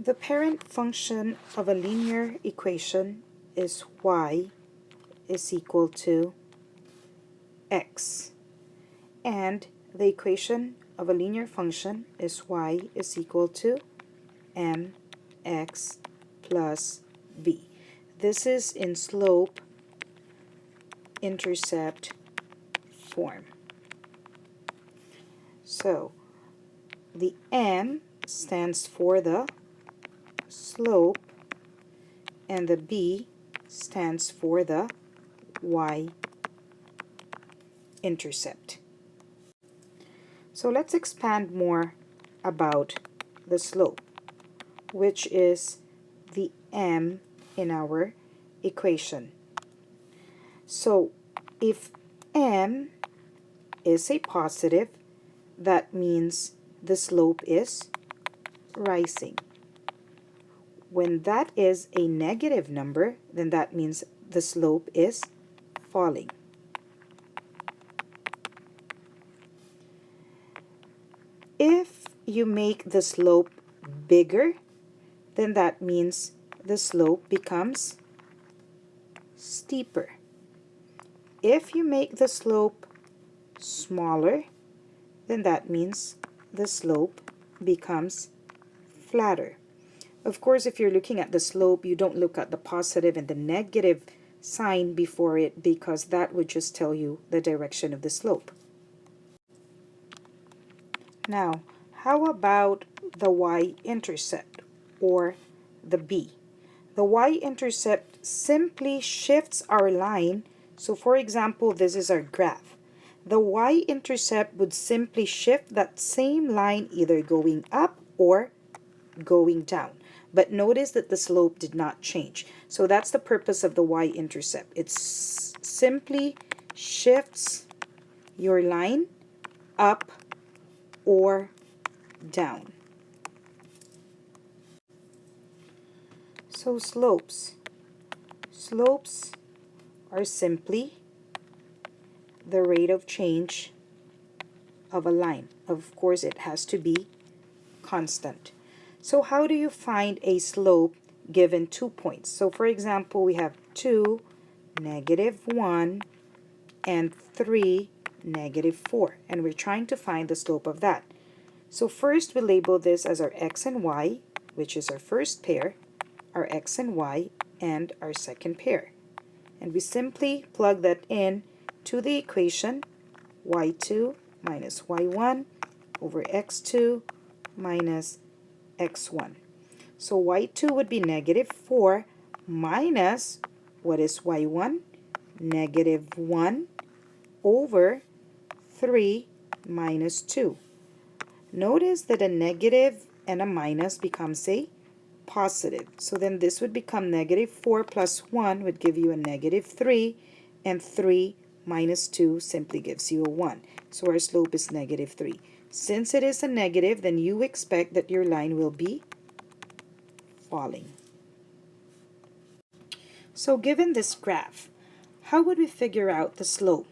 The parent function of a linear equation is y is equal to x. And the equation of a linear function is y is equal to mx plus b. This is in slope intercept form. So the m stands for the slope and the b stands for the y-intercept. So let's expand more about the slope, which is the m in our equation. So if m is a positive, that means the slope is rising. When that is a negative number, then that means the slope is falling. If you make the slope bigger, then that means the slope becomes steeper. If you make the slope smaller, then that means the slope becomes flatter. Of course, if you're looking at the slope, you don't look at the positive and the negative sign before it, because that would just tell you the direction of the slope. Now, how about the y-intercept or the b? The y-intercept simply shifts our line. So for example, this is our graph. The y-intercept would simply shift that same line either going up or going down. But notice that the slope did not change. So that's the purpose of the y-intercept. It simply shifts your line up or down. So slopes. Slopes are simply the rate of change of a line. Of course, it has to be constant. So how do you find a slope given 2 points? So for example, we have 2, -1, and 3, -4. And we're trying to find the slope of that. So first we label this as our x and y, which is our first pair, our x and y, and our second pair. And we simply plug that in to the equation y2 minus y1 over x2 minus x1. So y2 would be -4 minus, what is y1? -1 over 3 minus 2. Notice that a negative and a minus becomes a positive. So then this would become -4 plus 1 would give you a -3, and 3 minus 2 simply gives you a 1. So our slope is -3. Since it is a negative, then you expect that your line will be falling. So given this graph, how would we figure out the slope?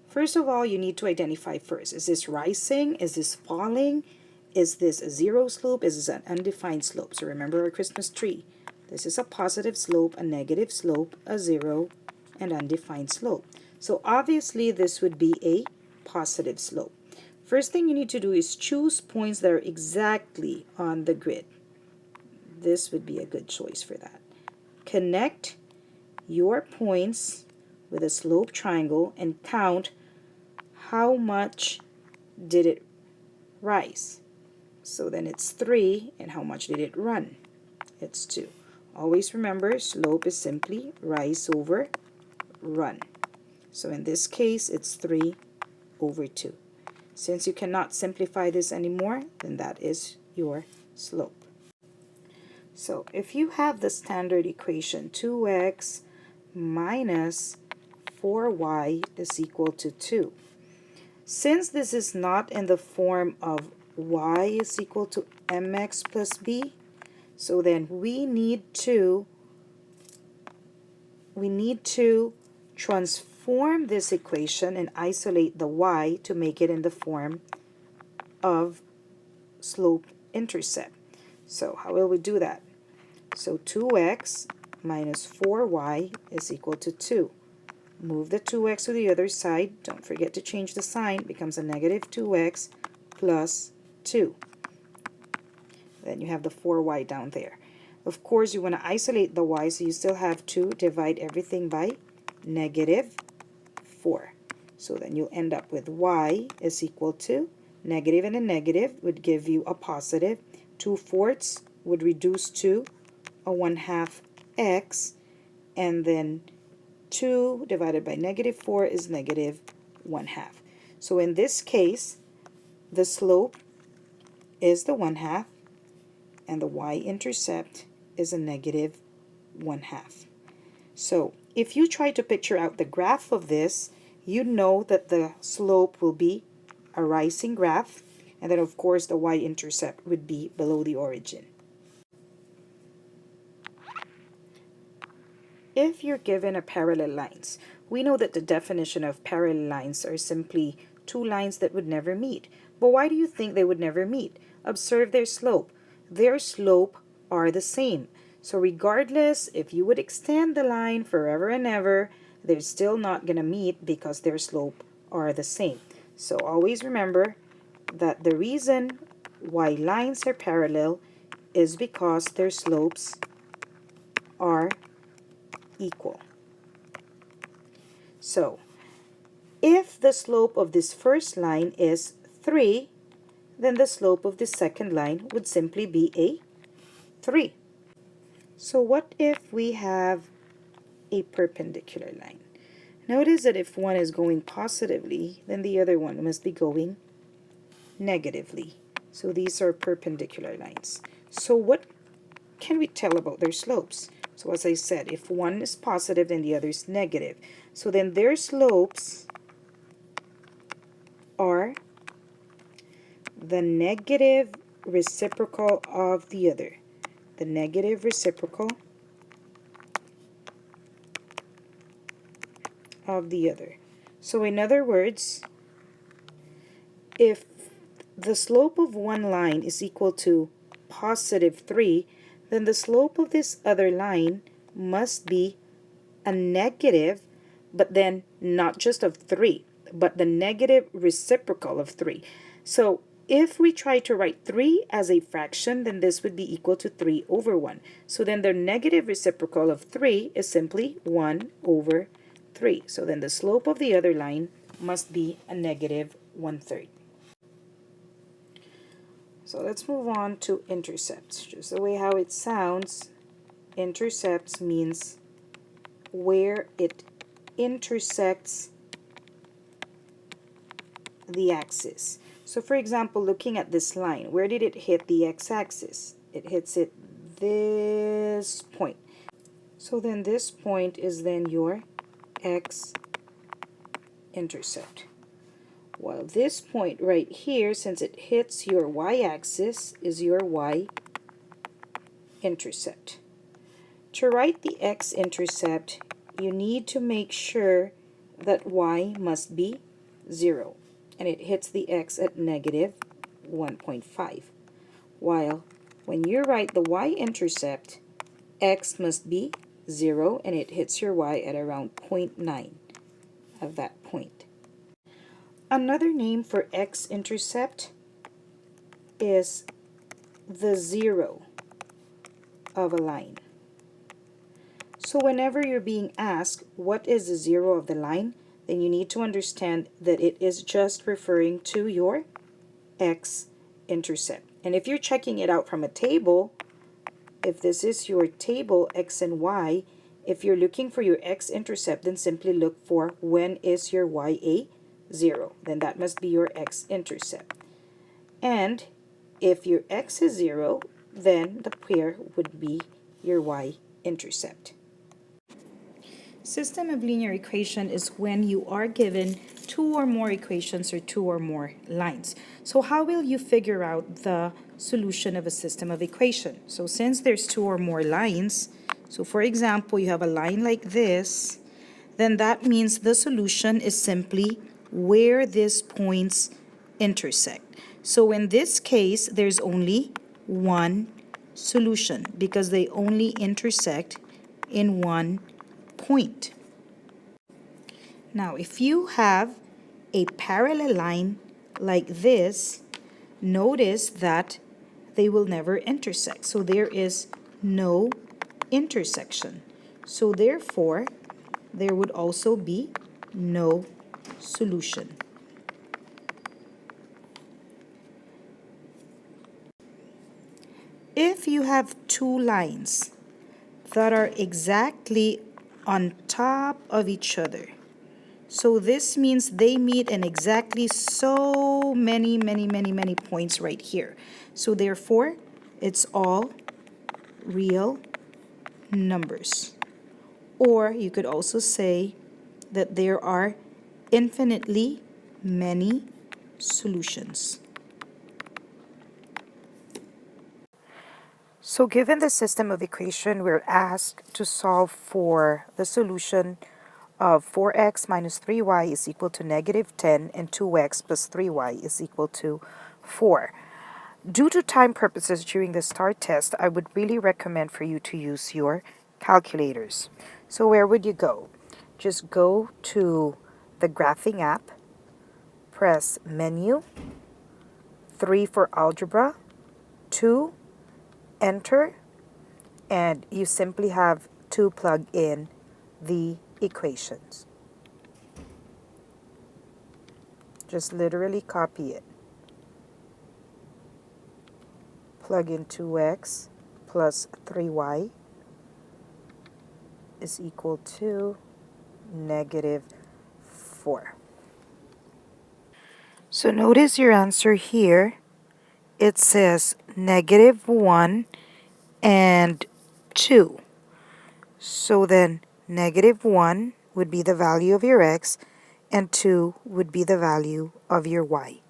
First of all, you need to identify first. Is this rising? Is this falling? Is this a zero slope? Is this an undefined slope? So remember our Christmas tree. This is a positive slope, a negative slope, a zero, and undefined slope. So obviously this would be a positive slope. First thing you need to do is choose points that are exactly on the grid. This would be a good choice for that. Connect your points with a slope triangle and count how much did it rise. So then it's 3, and how much did it run? It's 2. Always remember, slope is simply rise over run. So in this case, it's 3 over 2. Since you cannot simplify this anymore, then that is your slope. So if you have the standard equation 2x minus 4y is equal to 2. Since this is not in the form of y is equal to mx plus b, so then we need to transform this equation and isolate the y to make it in the form of slope intercept. So how will we do that? So 2x minus 4y is equal to 2. Move the 2x to the other side. Don't forget to change the sign. It becomes a negative 2x plus 2. Then you have the 4y down there. Of course, you want to isolate the y, so you still have to divide everything by negative 4. So then you'll end up with y is equal to negative, and a negative would give you a positive. 2/4 would reduce to a 1/2 x, and then 2 divided by negative 4 is negative 1/2. So in this case, the slope is the 1/2, and the y-intercept is a negative 1/2. So if you try to picture out the graph of this, you know that the slope will be a rising graph, and then of course the y-intercept would be below the origin. If you're given a parallel lines, we know that the definition of parallel lines are simply two lines that would never meet. But why do you think they would never meet? Observe their slope. Their slope are the same. So regardless if you would extend the line forever and ever, they're still not going to meet because their slope are the same. So always remember that the reason why lines are parallel is because their slopes are equal. So if the slope of this first line is 3, then the slope of the second line would simply be a 3. So what if we have a perpendicular line? Notice that if one is going positively, then the other one must be going negatively. So these are perpendicular lines. So what can we tell about their slopes? So as I said, if one is positive, then the other is negative. So then their slopes are the negative reciprocal of the other. The negative reciprocal of the other. So in other words, if the slope of one line is equal to positive 3, then the slope of this other line must be a negative, but then not just of 3, but the negative reciprocal of 3. So if we try to write 3 as a fraction, then this would be equal to 3 over 1. So then the negative reciprocal of 3 is simply 1 over 3. So then the slope of the other line must be a negative 1/3. So let's move on to intercepts. Just the way how it sounds, intercepts means where it intersects the axis. So for example, looking at this line, where did it hit the x-axis? It hits it this point. So then this point is then your x-intercept. While this point right here, since it hits your y-axis, is your y-intercept. To write the x-intercept, you need to make sure that y must be 0, and it hits the x at negative 1.5. While when you write the y-intercept, x must be 0, and it hits your y at around 0.9 of that point. Another name for x-intercept is the 0 of a line. So whenever you're being asked what is the 0 of the line, then you need to understand that it is just referring to your x-intercept. And if you're checking it out from a table, if this is your table x and y, if you're looking for your x-intercept, then simply look for when is your y a 0. Then that must be your x-intercept. And if your x is 0, then the pair would be your y-intercept. System of linear equation is when you are given two or more equations or two or more lines. So how will you figure out the solution of a system of equation? So since there's two or more lines, so for example, you have a line like this, then that means the solution is simply where these points intersect. So in this case, there's only one solution because they only intersect in one point. Now, if you have a parallel line like this, notice that they will never intersect. So there is no intersection. So therefore, there would also be no solution. If you have two lines that are exactly on top of each other, so this means they meet in exactly so many points right here. So therefore, it's all real numbers. Or you could also say that there are infinitely many solutions. So given the system of equation, we're asked to solve for the solution of 4x minus 3y is equal to negative 10 and 2x plus 3y is equal to 4. Due to time purposes during the STAR test, I would really recommend for you to use your calculators. So where would you go? Just go to the graphing app, press menu, 3 for algebra, 2, enter, and you simply have to plug in the equations. Just literally copy it. Plug in 2x plus 3y is equal to negative 4. So notice your answer here. It says negative 1 and 2. So then negative 1 would be the value of your x and 2 would be the value of your y.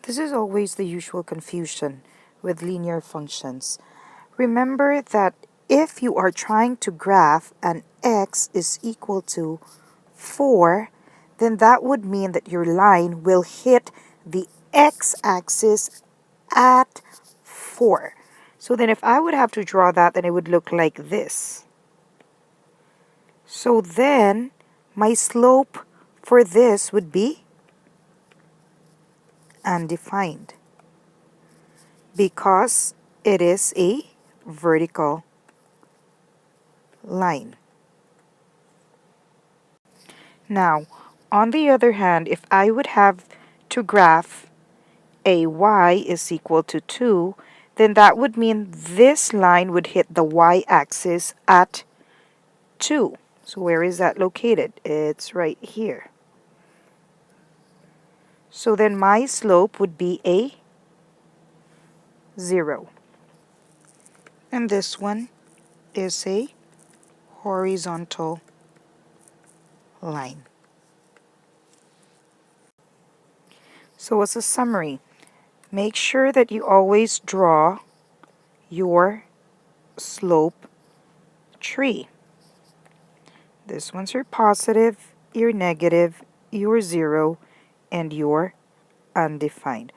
This is always the usual confusion with linear functions. Remember that if you are trying to graph an x is equal to 4, then that would mean that your line will hit the x-axis at 4. So then if I would have to draw that, then it would look like this. So then my slope for this would be undefined because it is a vertical line. Now, on the other hand, if I would have to graph a y is equal to 2, then that would mean this line would hit the y-axis at 2. So where is that located? It's right here. So then my slope would be a 0. And this one is a horizontal line. So as a summary, make sure that you always draw your slope tree. This one's your positive, your negative, your 0, and your undefined.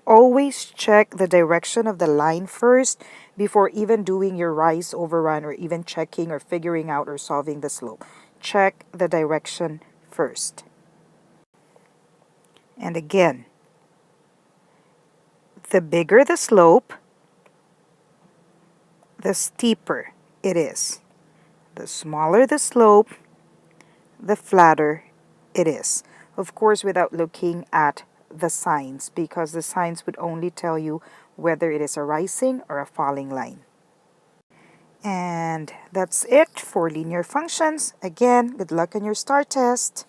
Always check the direction of the line first before even doing your rise overrun or even checking or figuring out or solving the slope. Check the direction first. And again, the bigger the slope, the steeper it is. The smaller the slope, the flatter it is. Of course, without looking at the signs, because the signs would only tell you whether it is a rising or a falling line. And that's it for linear functions. Again, good luck on your STAR test.